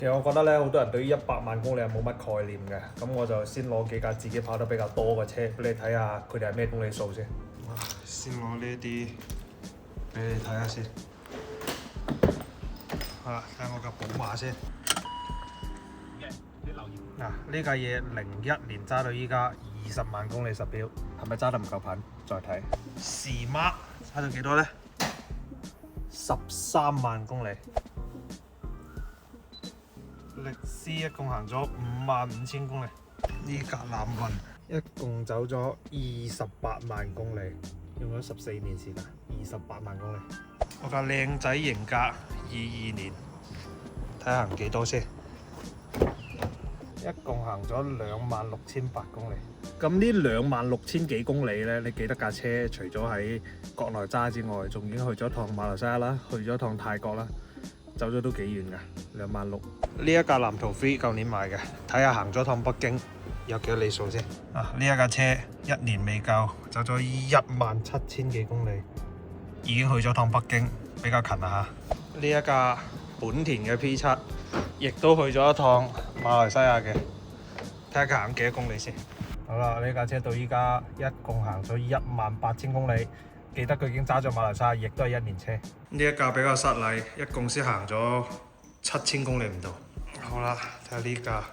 其實我覺得咧，好多人對於100萬公里係冇乜概念嘅，咁我就先攞幾架自己跑得比較多嘅車俾你睇下，佢哋係咩公里數先。先攞呢啲俾你睇下先。睇下我架寶馬先。嗱，呢架嘢01年揸到依家20萬公里實錶，係咪揸得唔夠頻？再睇。時馬揸到幾多呢？13萬公里。力獅一共行咗55,000公里，呢架藍雲一共走咗28萬公里，用咗14年時間，28萬公里。我架靚仔型格22年，睇下行幾多先，一共行咗26,800公里。咁呢26,000幾公里呢，你記得架車除咗喺國內揸之外，仲已經去咗趟馬來西亞啦，去咗趟泰國啦。走咗都幾遠㗎，26,000。呢一架藍圖3舊年買嘅，睇下行咗趟北京有幾多里數先。呢一架車1年未夠，走咗17,000幾公里，已經去咗趟北京，比較近啦嚇。呢一架本田嘅 P7，亦都去咗一趟馬來西亞嘅，睇下佢行幾多公里先。好啦，呢架車到依家一共行咗18,000公里。記得佢已經揸咗馬來西亞，亦都係1年車。呢一架比較失禮，一共先行咗7,000公里唔到。好啦，睇下呢架。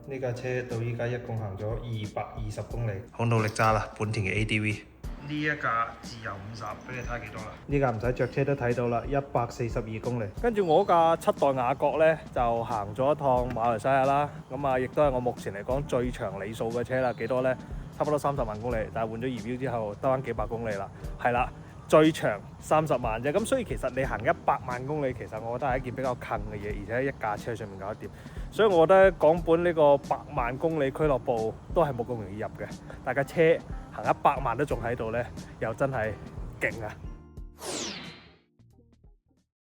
呢架車到依家一共行咗220公里，好努力揸啦，本田嘅 ADV。呢一架自由50，俾你睇下幾多啦？呢架唔使着車都睇到啦，142公里。跟住我架7代雅閣呢，就行咗一趟馬來西亞啦。咁啊，亦都係我目前嚟講最長里數嘅車啦。幾多呢？差不多30萬公里，但係換咗儀表之後得返幾百公里啦。係啦，最長30萬啫。咁所以其實你行100萬公里，其實我覺得係一件比較近嘅嘢，而且喺一架車上面搞得掂。所以我覺得港本呢個100萬公里俱樂部都係冇咁容易入嘅。但係架車行100萬都仲喺度呢，又真係勁啊！